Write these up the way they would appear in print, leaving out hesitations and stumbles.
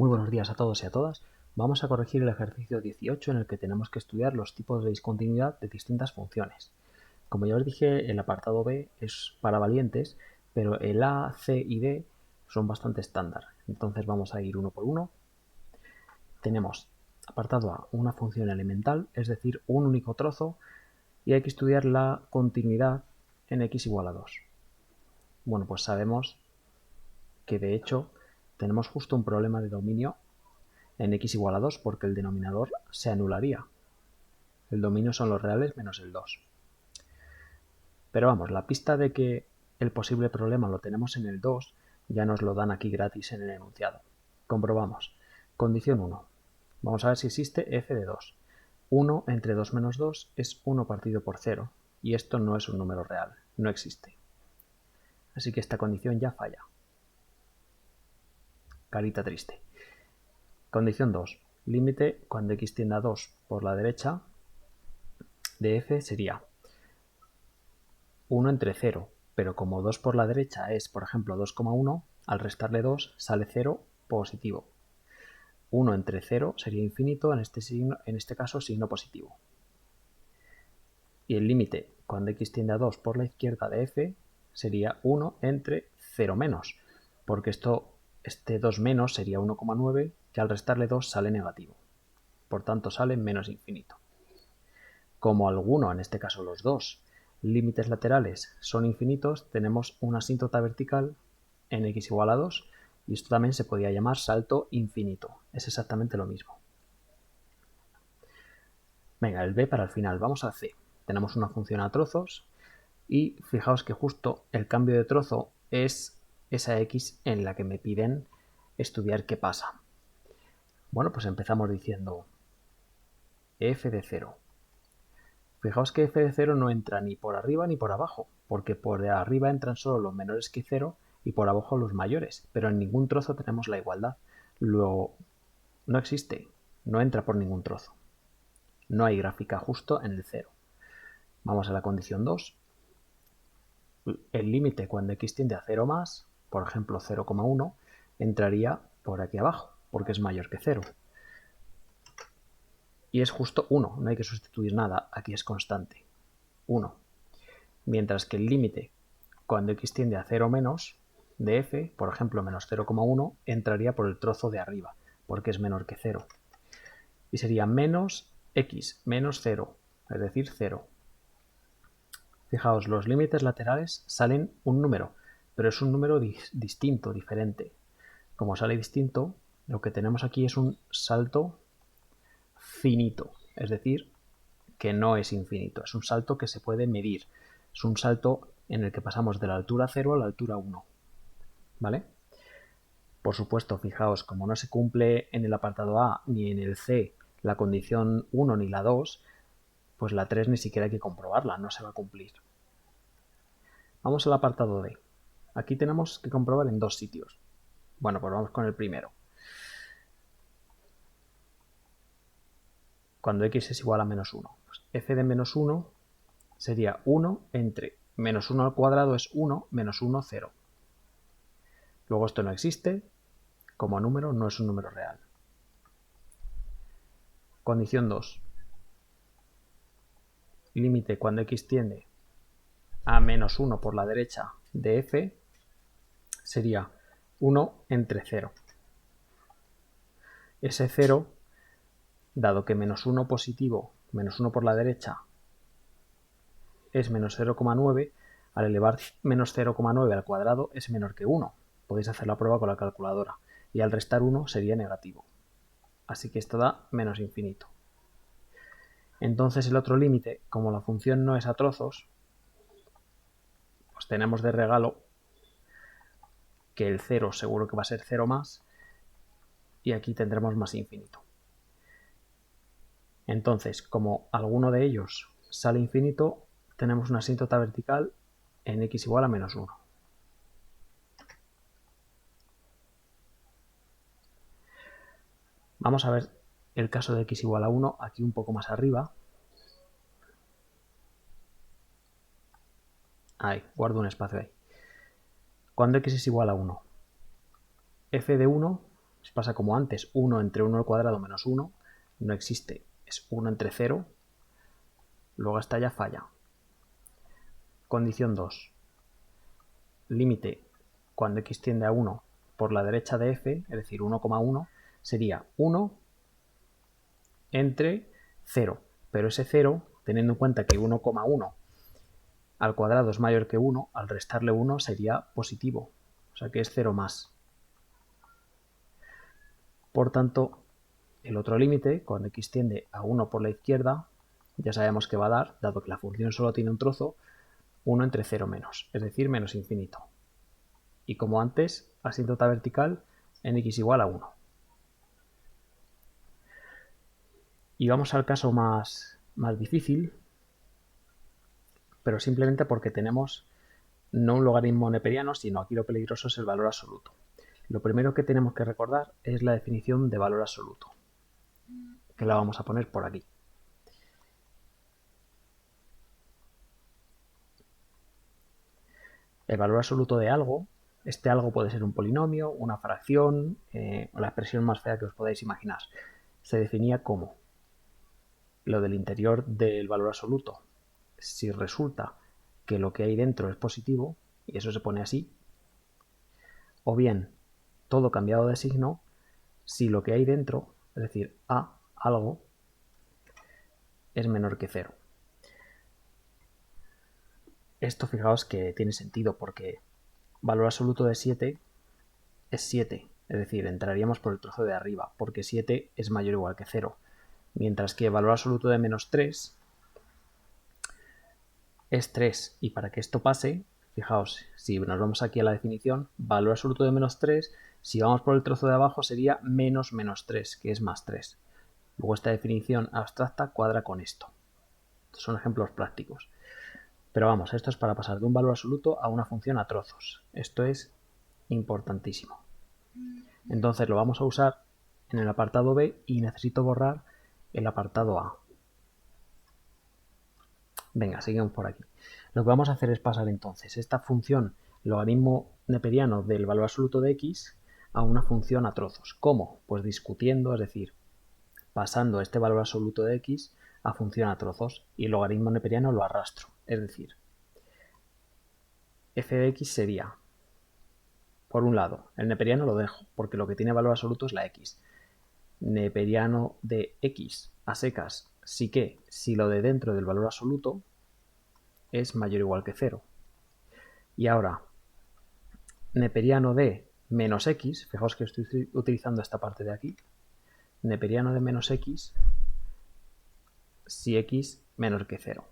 Muy buenos días a todos y a todas. Vamos a corregir el ejercicio 18 en el que tenemos que estudiar los tipos de discontinuidad de distintas funciones. Como ya os dije, el apartado B es para valientes, pero el A, C y D son bastante estándar. Entonces vamos a ir uno por uno. Tenemos apartado A, una función elemental, es decir, un único trozo, y hay que estudiar la continuidad en x igual a 2. Bueno, pues sabemos que de hecho tenemos justo un problema de dominio en x igual a 2 porque el denominador se anularía. El dominio son los reales menos el 2. Pero vamos, la pista de que el posible problema lo tenemos en el 2 ya nos lo dan aquí gratis en el enunciado. Comprobamos. Condición 1. Vamos a ver si existe f de 2. 1 entre 2 menos 2 es 1 partido por 0 y esto no es un número real, no existe. Así que esta condición ya falla. Carita triste. Condición 2. Límite cuando x tiende a 2 por la derecha de f sería 1 entre 0, pero como 2 por la derecha es, por ejemplo, 2,1, al restarle 2 sale 0 positivo. 1 entre 0 sería infinito, en este caso signo positivo. Y el límite cuando x tiende a 2 por la izquierda de f sería 1 entre 0 menos, porque este 2 menos sería 1,9, que al restarle 2 sale negativo. Por tanto sale menos infinito. Como alguno, en este caso los dos, límites laterales son infinitos, tenemos una asíntota vertical en x igual a 2 y esto también se podría llamar salto infinito. Es exactamente lo mismo. Venga, el B para el final. Vamos al C. Tenemos una función a trozos y fijaos que justo el cambio de trozo es esa x en la que me piden estudiar qué pasa. Bueno, pues empezamos diciendo f de 0. Fijaos que f de 0 no entra ni por arriba ni por abajo, porque por arriba entran solo los menores que 0 y por abajo los mayores, pero en ningún trozo tenemos la igualdad. Luego, no existe, no entra por ningún trozo. No hay gráfica justo en el 0. Vamos a la condición 2. El límite cuando x tiende a 0 más, por ejemplo 0,1, entraría por aquí abajo, porque es mayor que 0. Y es justo 1, no hay que sustituir nada, aquí es constante. 1. Mientras que el límite cuando x tiende a 0 menos de f, por ejemplo menos 0,1, entraría por el trozo de arriba, porque es menor que 0. Y sería menos x menos 0, es decir 0. Fijaos, los límites laterales salen un número, pero es un número distinto, diferente. Como sale distinto, lo que tenemos aquí es un salto finito, es decir, que no es infinito, es un salto que se puede medir, es un salto en el que pasamos de la altura 0 a la altura 1, ¿vale? Por supuesto, fijaos, como no se cumple en el apartado A ni en el C la condición 1 ni la 2, pues la 3 ni siquiera hay que comprobarla, no se va a cumplir. Vamos al apartado D. Aquí tenemos que comprobar en dos sitios. Bueno, pues vamos con el primero. Cuando x es igual a menos 1, pues f de menos 1 sería 1 entre menos 1 al cuadrado es 1, menos 1, 0. Luego esto no existe, como número no es un número real. Condición 2. Límite cuando x tiende a menos 1 por la derecha de f sería 1 entre 0. Ese 0, dado que menos 1 positivo, menos 1 por la derecha, es menos 0,9, al elevar menos 0,9 al cuadrado es menor que 1. Podéis hacer la prueba con la calculadora. Y al restar 1 sería negativo. Así que esto da menos infinito. Entonces el otro límite, como la función no es a trozos, pues tenemos de regalo que el 0 seguro que va a ser 0 más, y aquí tendremos más infinito. Entonces, como alguno de ellos sale infinito, tenemos una asíntota vertical en x igual a menos 1. Vamos a ver el caso de x igual a 1 aquí un poco más arriba. Ahí, guardo un espacio ahí. Cuando x es igual a 1, f de 1 Os pasa como antes, 1 entre 1 al cuadrado menos 1 no existe, es 1 entre 0, luego esta ya falla. Condición 2. Límite cuando x tiende a 1 por la derecha de f, es decir, 1,1, sería 1 entre 0. Pero ese 0, teniendo en cuenta que 1,1 al cuadrado es mayor que 1, al restarle 1 sería positivo. O sea que es 0 más. Por tanto, el otro límite, cuando x tiende a 1 por la izquierda, ya sabemos que va a dar, dado que la función solo tiene un trozo, 1 entre 0 menos, es decir, menos infinito. Y como antes, asíntota vertical en x igual a 1. Y vamos al caso más difícil, pero simplemente porque tenemos no un logaritmo neperiano, sino aquí lo peligroso es el valor absoluto. Lo primero que tenemos que recordar es la definición de valor absoluto, que la vamos a poner por aquí. El valor absoluto de algo, este algo puede ser un polinomio, una fracción, o la expresión más fea que os podáis imaginar. Se definía como lo del interior del valor absoluto. Si resulta que lo que hay dentro es positivo, y eso se pone así, o bien todo cambiado de signo si lo que hay dentro, es decir, a, algo, es menor que 0. Esto fijaos que tiene sentido porque valor absoluto de 7 es 7, es decir, entraríamos por el trozo de arriba, porque 7 es mayor o igual que 0, mientras que valor absoluto de menos 3 es 3, y para que esto pase, fijaos, si nos vamos aquí a la definición, valor absoluto de menos 3, si vamos por el trozo de abajo sería menos 3, que es más 3. Luego esta definición abstracta cuadra con esto. Estos son ejemplos prácticos. Pero vamos, esto es para pasar de un valor absoluto a una función a trozos. Esto es importantísimo. Entonces lo vamos a usar en el apartado B y necesito borrar el apartado A. Venga, seguimos por aquí. Lo que vamos a hacer es pasar entonces esta función logaritmo neperiano del valor absoluto de x a una función a trozos. ¿Cómo? Pues discutiendo, es decir, pasando este valor absoluto de x a función a trozos y el logaritmo neperiano lo arrastro. Es decir, f de x sería, por un lado, el neperiano lo dejo porque lo que tiene valor absoluto es la x. Neperiano de x a secas sí que si lo de dentro del valor absoluto es mayor o igual que 0. Y ahora, neperiano de menos x, fijaos que estoy utilizando esta parte de aquí, neperiano de menos x si x menor que 0.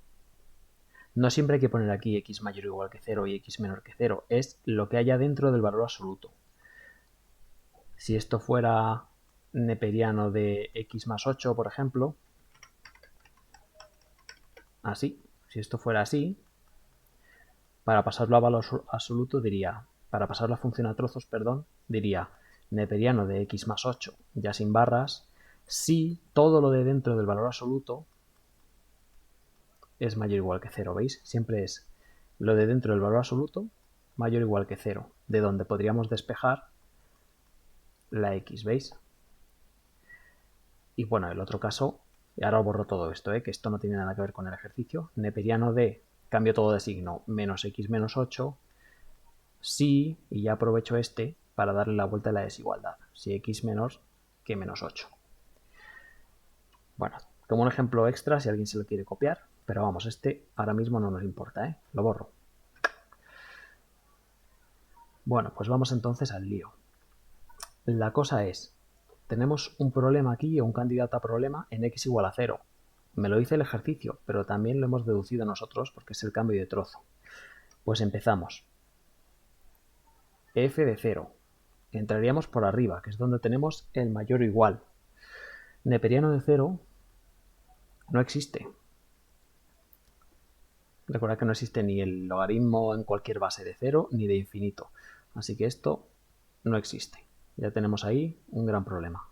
No siempre hay que poner aquí x mayor o igual que 0 y x menor que 0, es lo que haya dentro del valor absoluto. Si esto fuera neperiano de x más 8, por ejemplo, así, si esto fuera así, para pasarlo a valor absoluto diría, para pasar la función a trozos, perdón, diría neperiano de x más 8, ya sin barras, si todo lo de dentro del valor absoluto es mayor o igual que 0, ¿veis? Siempre es lo de dentro del valor absoluto mayor o igual que 0, de donde podríamos despejar la x, ¿veis? Y bueno, el otro caso, y ahora borro todo esto, que esto no tiene nada que ver con el ejercicio, neperiano de, cambio todo de signo, menos x menos 8, si, y ya aprovecho este para darle la vuelta a la desigualdad, si x menor que menos 8. Bueno, como un ejemplo extra si alguien se lo quiere copiar, pero vamos, este ahora mismo no nos importa, lo borro. Bueno, pues vamos entonces al lío. La cosa es, tenemos un problema aquí o un candidato a problema en x igual a 0. Me lo dice el ejercicio, pero también lo hemos deducido nosotros porque es el cambio de trozo. Pues empezamos. F de 0. Entraríamos por arriba, que es donde tenemos el mayor o igual. Neperiano de 0 no existe. Recuerda que no existe ni el logaritmo en cualquier base de 0 ni de infinito. Así que esto no existe. Ya tenemos ahí un gran problema.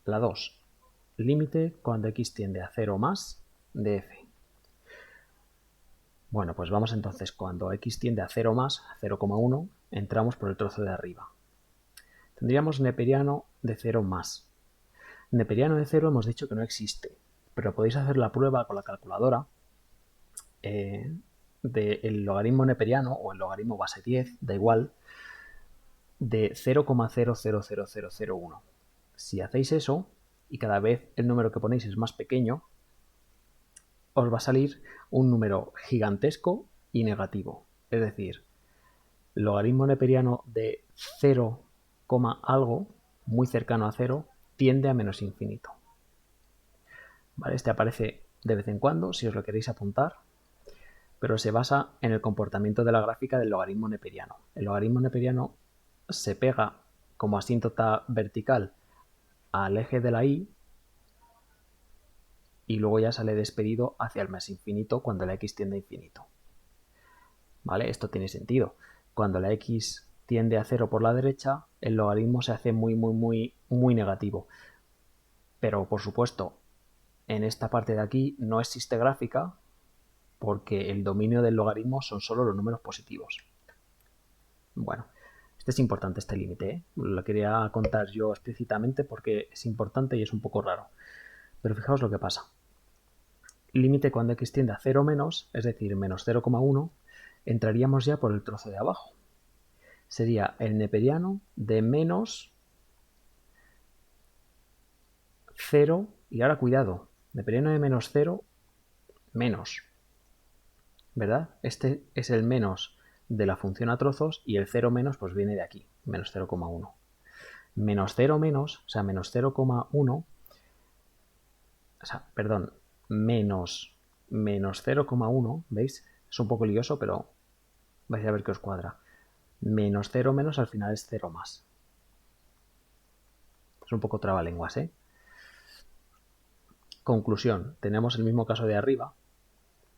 La 2. Límite cuando x tiende a 0 más de f. Bueno, pues vamos entonces, cuando x tiende a 0 más, 0,1, entramos por el trozo de arriba. Tendríamos neperiano de 0 más. Neperiano de 0 hemos dicho que no existe, pero podéis hacer la prueba con la calculadora del logaritmo neperiano o el logaritmo base 10, da igual, de 0,000001. Si hacéis eso y cada vez el número que ponéis es más pequeño, os va a salir un número gigantesco y negativo. Es decir, logaritmo neperiano de 0, algo, muy cercano a 0, tiende a menos infinito. ¿Vale? Este aparece de vez en cuando, si os lo queréis apuntar, pero se basa en el comportamiento de la gráfica del logaritmo neperiano. El logaritmo neperiano se pega como asíntota vertical al eje de la y y luego ya sale despedido hacia el más infinito cuando la x tiende a infinito. ¿Vale? Esto tiene sentido. Cuando la x tiende a 0 por la derecha, el logaritmo se hace muy negativo. Pero, por supuesto, en esta parte de aquí no existe gráfica porque el dominio del logaritmo son solo los números positivos. Bueno, este es importante, este límite, ¿eh? Lo quería contar yo explícitamente porque es importante y es un poco raro. Pero fijaos lo que pasa. Límite cuando x tiende a 0 menos, es decir, menos 0,1, entraríamos ya por el trozo de abajo. Sería el neperiano de menos 0, y ahora cuidado, neperiano de menos 0, menos, ¿verdad? Este es el menos de la función a trozos y el 0 menos pues viene de aquí, menos 0,1. Menos 0 menos, o sea, menos 0,1, o sea, perdón, menos 0,1, ¿veis? Es un poco lioso, pero vais a ver que os cuadra. Menos 0 menos al final es 0 más. Es un poco trabalenguas, ¿eh? Conclusión, tenemos el mismo caso de arriba,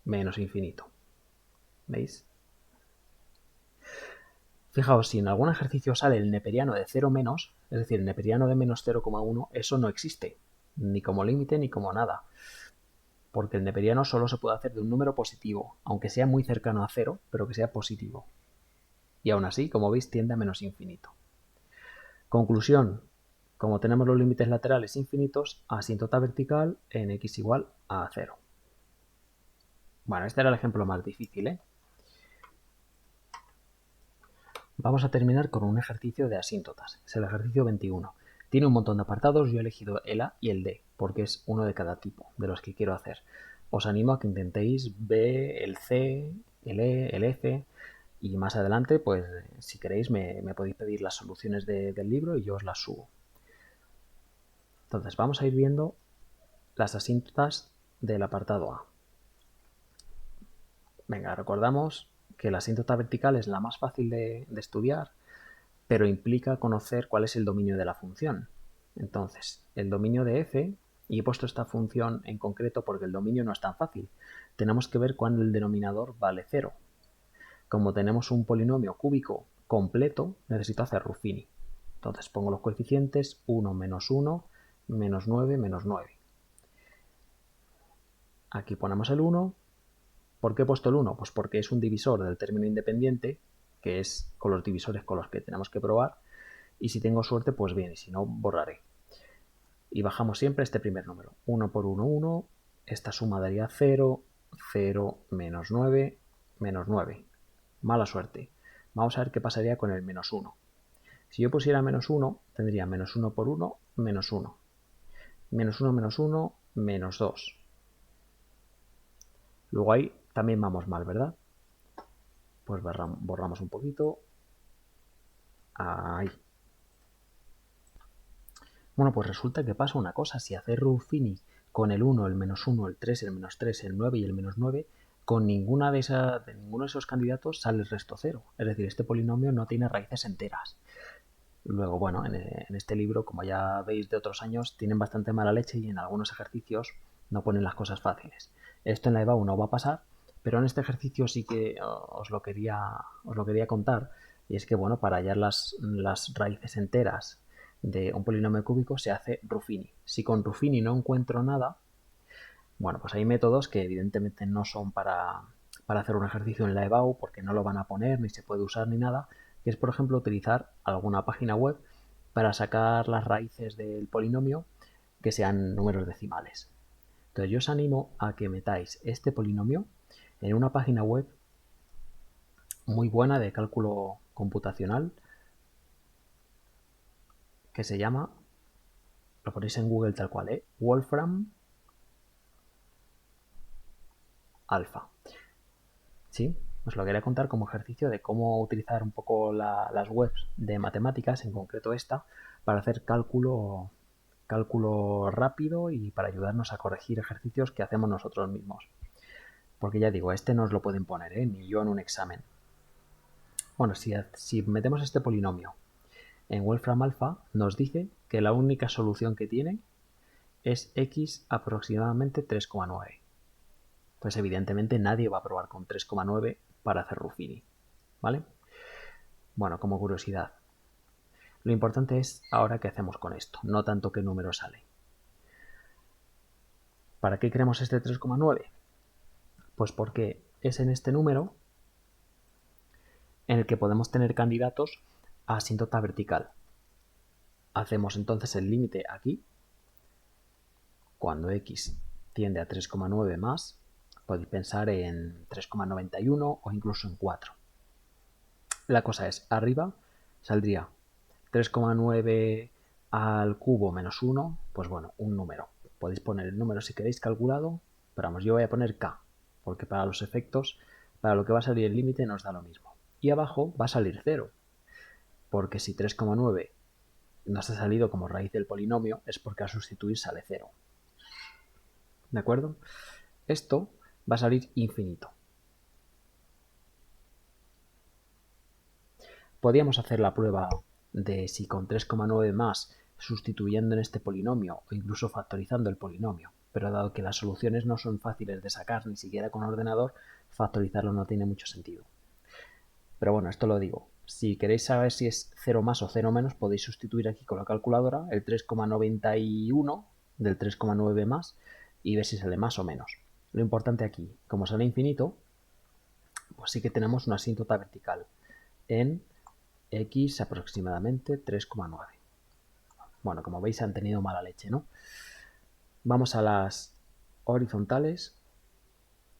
menos infinito. ¿Veis? Fijaos, si en algún ejercicio sale el neperiano de 0 menos, es decir, el neperiano de menos 0,1, eso no existe, ni como límite ni como nada. Porque el neperiano solo se puede hacer de un número positivo, aunque sea muy cercano a 0, pero que sea positivo. Y aún así, como veis, tiende a menos infinito. Conclusión, como tenemos los límites laterales infinitos, asíntota vertical en x igual a 0. Bueno, este era el ejemplo más difícil, ¿eh? Vamos a terminar con un ejercicio de asíntotas. Es el ejercicio 21. Tiene un montón de apartados, yo he elegido el A y el D, porque es uno de cada tipo, de los que quiero hacer. Os animo a que intentéis B, el C, el E, el F, y más adelante, pues si queréis, me podéis pedir las soluciones del libro y yo os las subo. Entonces, vamos a ir viendo las asíntotas del apartado A. Venga, recordamos que la asíntota vertical es la más fácil de estudiar, pero implica conocer cuál es el dominio de la función. Entonces, el dominio de f, y he puesto esta función en concreto porque el dominio no es tan fácil. Tenemos que ver cuándo el denominador vale 0. Como tenemos un polinomio cúbico completo, necesito hacer Ruffini. Entonces pongo los coeficientes 1, menos 1, menos 9, menos 9. Aquí ponemos el 1. ¿Por qué he puesto el 1? Pues porque es un divisor del término independiente, que es con los divisores con los que tenemos que probar, y si tengo suerte, pues bien, y si no, borraré. Y bajamos siempre este primer número. 1 por 1, 1. Esta suma daría 0, 0, menos 9, menos 9. Mala suerte. Vamos a ver qué pasaría con el menos 1. Si yo pusiera menos 1, tendría menos 1 por 1, menos 1. Menos 1, menos 1, menos 2. Luego ahí también vamos mal, ¿verdad? Pues borramos un poquito. Ahí. Bueno, pues resulta que pasa una cosa. Si hacer Ruffini con el 1, el menos 1, el 3, el menos 3, el 9 y el menos 9, con ninguno de esos candidatos sale el resto 0. Es decir, este polinomio no tiene raíces enteras. Luego, bueno, en este libro, como ya veis de otros años, tienen bastante mala leche y en algunos ejercicios no ponen las cosas fáciles. Esto en la EBAU no va a pasar, pero en este ejercicio sí que os lo quería contar. Y es que, bueno, para hallar las raíces enteras de un polinomio cúbico se hace Ruffini. Si con Ruffini no encuentro nada, bueno, pues hay métodos que evidentemente no son para hacer un ejercicio en la EBAU porque no lo van a poner, ni se puede usar ni nada, que es por ejemplo utilizar alguna página web para sacar las raíces del polinomio que sean números decimales. Entonces yo os animo a que metáis este polinomio en una página web muy buena de cálculo computacional que se llama, lo ponéis en Google tal cual, Wolfram Alpha. ¿Sí? Os lo quería contar como ejercicio de cómo utilizar un poco las webs de matemáticas, en concreto esta, para hacer cálculo rápido y para ayudarnos a corregir ejercicios que hacemos nosotros mismos. Porque ya digo, este no os lo pueden poner, ni yo en un examen. Bueno, si metemos este polinomio en Wolfram Alpha, nos dice que la única solución que tiene es x aproximadamente 3,9. Pues evidentemente nadie va a probar con 3,9 para hacer Ruffini, ¿vale? Bueno, como curiosidad. Lo importante es ahora qué hacemos con esto, no tanto qué número sale. ¿Para qué queremos este 3,9? Pues porque es en este número en el que podemos tener candidatos a asíntota vertical. Hacemos entonces el límite aquí. Cuando x tiende a 3,9 más, podéis pensar en 3,91 o incluso en 4. La cosa es, arriba saldría 3,9 al cubo menos 1, pues bueno, un número. Podéis poner el número si queréis calculado, pero vamos, yo voy a poner k, porque para los efectos, para lo que va a salir el límite nos da lo mismo. Y abajo va a salir 0, porque si 3,9 nos ha salido como raíz del polinomio, es porque al sustituir sale 0. ¿De acuerdo? Esto va a salir infinito. Podríamos hacer la prueba de si con 3,9 más, sustituyendo en este polinomio o incluso factorizando el polinomio, pero dado que las soluciones no son fáciles de sacar ni siquiera con ordenador, factorizarlo no tiene mucho sentido. Pero bueno, esto lo digo. Si queréis saber si es 0 más o 0 menos, podéis sustituir aquí con la calculadora el 3,91 del 3,9 más y ver si sale más o menos. Lo importante aquí, como sale infinito, pues sí que tenemos una asíntota vertical en x aproximadamente 3,9. Bueno, como veis han tenido mala leche, ¿no? Vamos a las horizontales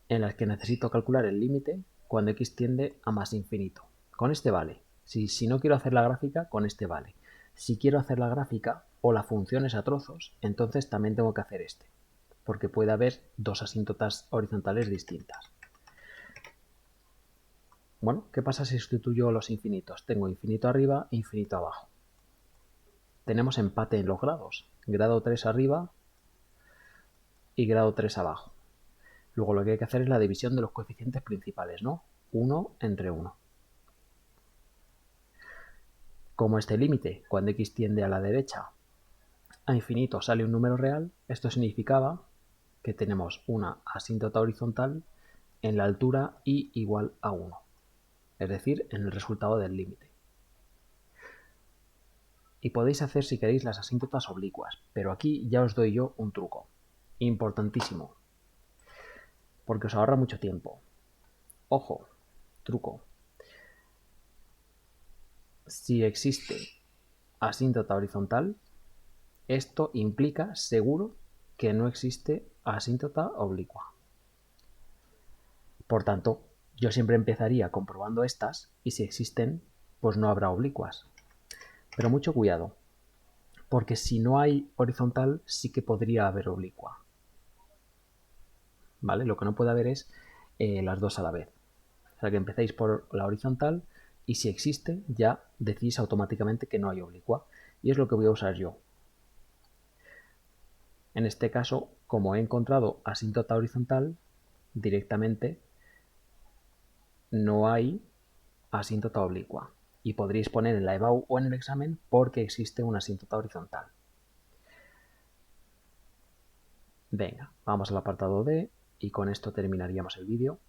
en las que necesito calcular el límite cuando x tiende a más infinito. Con este vale. Si no quiero hacer la gráfica, con este vale. Si quiero hacer la gráfica o la función es a trozos, entonces también tengo que hacer este, porque puede haber dos asíntotas horizontales distintas. Bueno, ¿qué pasa si sustituyo los infinitos? Tengo infinito arriba e infinito abajo. Tenemos empate en los grados. Grado 3 arriba y grado 3 abajo. Luego lo que hay que hacer es la división de los coeficientes principales, ¿no? 1 entre 1. Como este límite, cuando x tiende a la derecha a infinito sale un número real, esto significaba que tenemos una asíntota horizontal en la altura y igual a 1, es decir, en el resultado del límite. Y podéis hacer si queréis las asíntotas oblicuas, pero aquí ya os doy yo un truco, importantísimo, porque os ahorra mucho tiempo. Ojo, truco. Si existe asíntota horizontal, esto implica seguro que no existe asíntota oblicua. Por tanto, yo siempre empezaría comprobando estas y si existen, pues no habrá oblicuas. Pero mucho cuidado, porque si no hay horizontal sí que podría haber oblicua. ¿Vale? Lo que no puede haber es las dos a la vez. O sea que empecéis por la horizontal y si existe ya decís automáticamente que no hay oblicua. Y es lo que voy a usar yo. En este caso, como he encontrado asíntota horizontal, directamente no hay asíntota oblicua. Y podréis poner en la EBAU o en el examen porque existe una asíntota horizontal. Venga, vamos al apartado D y con esto terminaríamos el vídeo.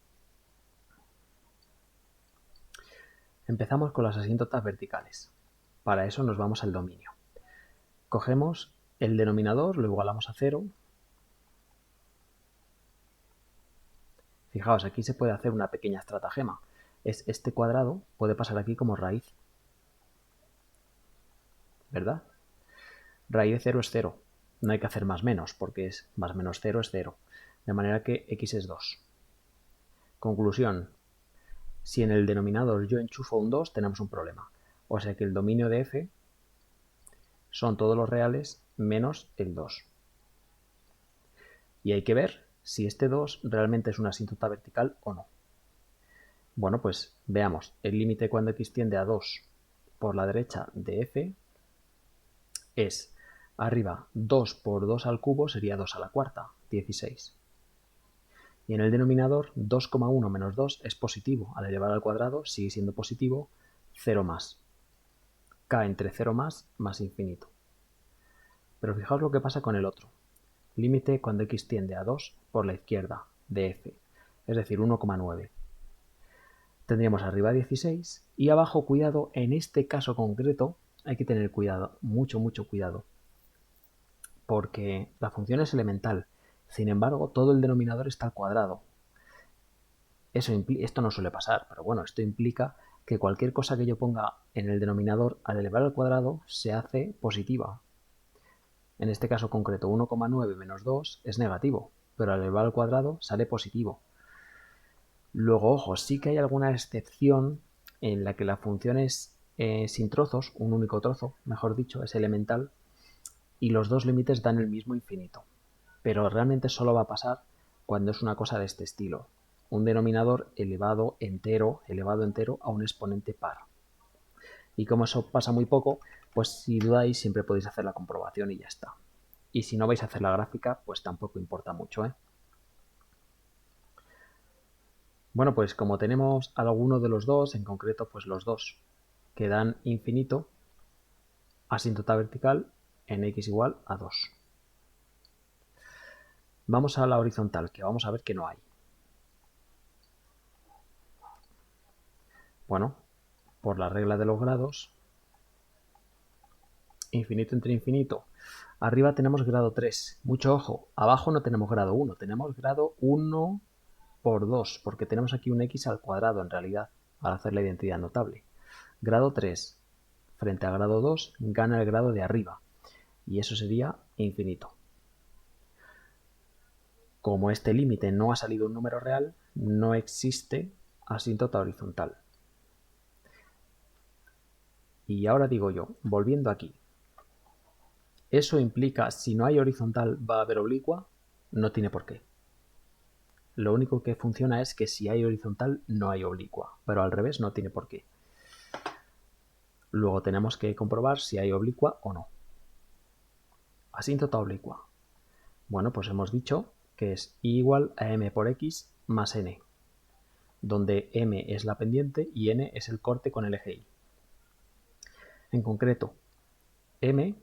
Empezamos con las asíntotas verticales. Para eso nos vamos al dominio. Cogemos el denominador, lo igualamos a 0. Fijaos, aquí se puede hacer una pequeña estratagema. Es este cuadrado puede pasar aquí como raíz. ¿verdad? Raíz de 0 es 0. No hay que hacer más menos, porque es más menos 0 es 0. De manera que x es 2. Conclusión. Si en el denominador yo enchufo un 2, tenemos un problema. O sea que el dominio de f son todos los reales menos el 2. Y hay que ver si este 2 realmente es una asíntota vertical o no. Bueno, pues veamos. El límite cuando x tiende a 2 por la derecha de f es arriba 2 por 2 al cubo sería 2 a la cuarta, 16. Y en el denominador 2,1 menos 2 es positivo. Al elevar al cuadrado sigue siendo positivo 0 más. K entre 0 más infinito. Pero fijaos lo que pasa con el otro. Límite cuando x tiende a 2 por la izquierda de f, es decir, 1,9. Tendríamos arriba 16 y abajo, cuidado, en este caso concreto hay que tener cuidado, mucho cuidado, porque la función es elemental. Sin embargo, todo el denominador está al cuadrado. Esto no suele pasar, pero bueno, esto implica que cualquier cosa que yo ponga en el denominador al elevar al cuadrado se hace positiva. En este caso concreto, 1,9 menos 2 es negativo, pero al elevar al cuadrado sale positivo. Luego, ojo, sí que hay alguna excepción en la que la función es sin trozos, un único trozo, mejor dicho, es elemental, y los dos límites dan el mismo infinito. Pero realmente solo va a pasar cuando es una cosa de este estilo. Un denominador elevado entero a un exponente par. Y como eso pasa muy poco, pues si dudáis siempre podéis hacer la comprobación y ya está. Y si no vais a hacer la gráfica, pues tampoco importa mucho, ¿eh? Bueno, pues como tenemos alguno de los dos, en concreto pues los dos que dan infinito, asíntota vertical en x igual a 2. Vamos a la horizontal, que vamos a ver que no hay. Bueno, por la regla de los grados, infinito entre infinito. Arriba tenemos grado 3. Mucho ojo, abajo no tenemos grado 1, tenemos grado 1 por 2, porque tenemos aquí un x al cuadrado en realidad, al hacer la identidad notable. Grado 3 frente a grado 2 gana el grado de arriba, y eso sería infinito. Como este límite no ha salido un número real, no existe asíntota horizontal. Y ahora digo yo, volviendo aquí, ¿eso implica si no hay horizontal va a haber oblicua? No tiene por qué. Lo único que funciona es que si hay horizontal no hay oblicua, pero al revés no tiene por qué. Luego tenemos que comprobar si hay oblicua o no. Asíntota oblicua. Bueno, pues hemos dicho que es i igual a m por x más n, donde m es la pendiente y n es el corte con el eje y. En concreto, m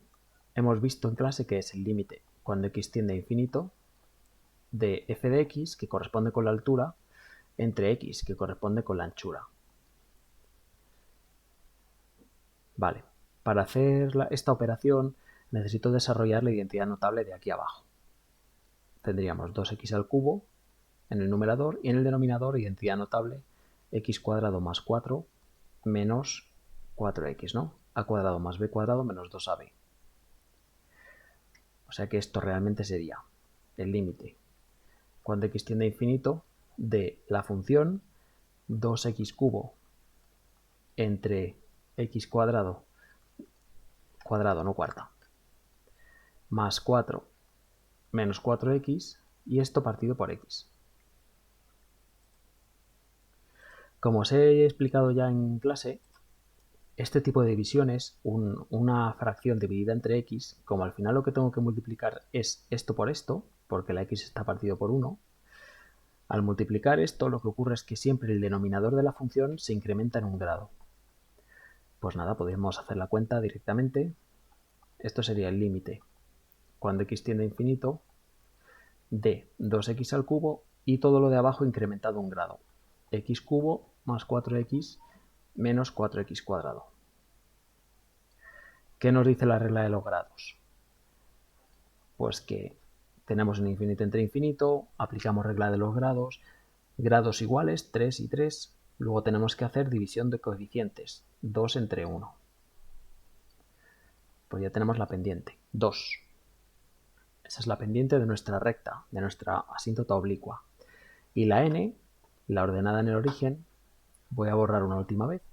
hemos visto en clase que es el límite cuando x tiende a infinito de f de x, que corresponde con la altura, entre x, que corresponde con la anchura. Vale, para hacer esta operación necesito desarrollar la identidad notable de aquí abajo. Tendríamos 2x al cubo en el numerador y en el denominador identidad notable x cuadrado más 4 menos 4x, ¿no? A cuadrado más b cuadrado menos 2ab. O sea que esto realmente sería el límite cuando x tiende a infinito de la función 2x cubo entre x cuadrado, no cuarta, más 4 menos 4x, y esto partido por x. Como os he explicado ya en clase, este tipo de divisiones, una fracción dividida entre x, como al final lo que tengo que multiplicar es esto por esto, porque la x está partido por 1, al multiplicar esto lo que ocurre es que siempre el denominador de la función se incrementa en un grado. Pues nada, podemos hacer la cuenta directamente. Esto sería el límite cuando x tiende a infinito de 2x al cubo y todo lo de abajo incrementado un grado. X cubo más 4x menos 4x cuadrado. ¿Qué nos dice la regla de los grados? Pues que tenemos un infinito entre infinito, aplicamos regla de los grados, grados iguales, 3 y 3, luego tenemos que hacer división de coeficientes, 2 entre 1. pues ya tenemos la pendiente, 2. Esa es la pendiente de nuestra recta, de nuestra asíntota oblicua. Y la n, la ordenada en el origen, voy a borrar una última vez.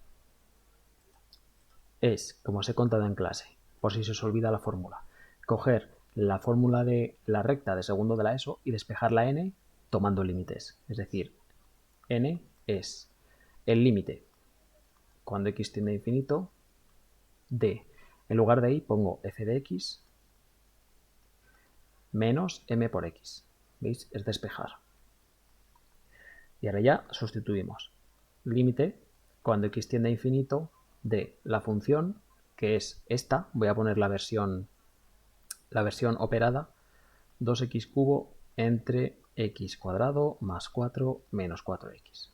Es, como os he contado en clase, por si se os olvida la fórmula, coger la fórmula de la recta de segundo de la ESO y despejar la n tomando límites. Es decir, n es el límite cuando x tiende a infinito de, en lugar de y pongo f de x menos m por x. ¿Veis? Es despejar. Y ahora ya sustituimos. Límite cuando x tiende a infinito de la función, que es esta, voy a poner la versión operada, 2x cubo entre x cuadrado más 4 menos 4x.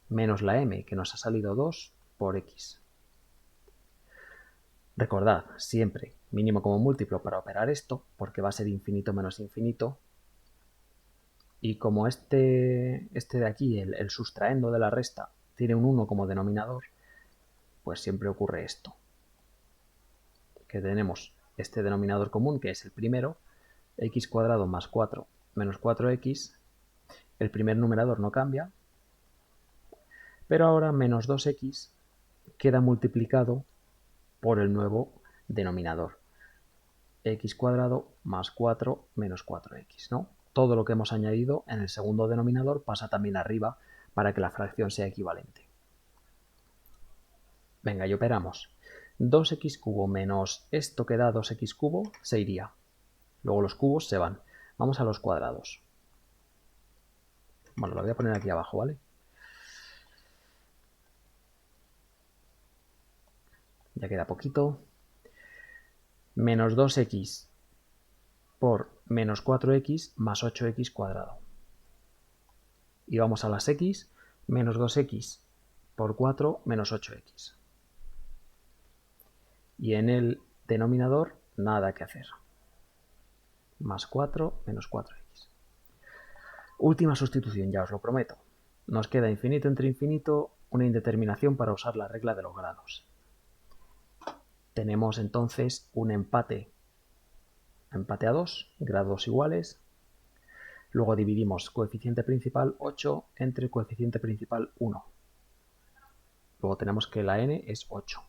Menos la m, que nos ha salido 2 por x. Recordad, siempre mínimo como múltiplo para operar esto, porque va a ser infinito menos infinito. Y como este de aquí, el sustraendo de la resta, tiene un 1 como denominador, pues siempre ocurre esto. Que tenemos este denominador común, que es el primero, x cuadrado más 4 menos 4x. El primer numerador no cambia, pero ahora menos 2x queda multiplicado por el nuevo denominador, x cuadrado más 4 menos 4x, ¿no? Todo lo que hemos añadido en el segundo denominador pasa también arriba para que la fracción sea equivalente. Venga, y operamos. 2x cubo menos esto que da 2x cubo se iría. Luego los cubos se van. Vamos a los cuadrados. Bueno, lo voy a poner aquí abajo, ¿vale? Ya queda poquito. Menos 2x por menos 4x más 8x cuadrado. Y vamos a las x, menos 2x por 4 menos 8x. Y en el denominador nada que hacer. Más 4 menos 4x. Última sustitución, ya os lo prometo. Nos queda infinito entre infinito, una indeterminación para usar la regla de los grados. Tenemos entonces un empate a 2, grados iguales. Luego dividimos coeficiente principal 8 entre coeficiente principal 1. Luego tenemos que la n es 8.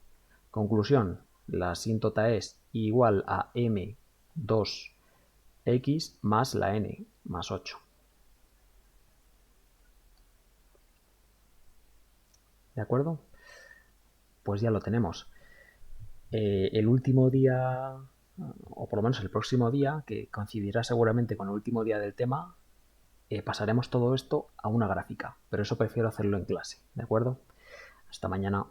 Conclusión, la asíntota es igual a m2x más la n, más 8. ¿De acuerdo? Pues ya lo tenemos. El último día, o por lo menos el próximo día, que coincidirá seguramente con el último día del tema, pasaremos todo esto a una gráfica, pero eso prefiero hacerlo en clase, ¿de acuerdo? Hasta mañana.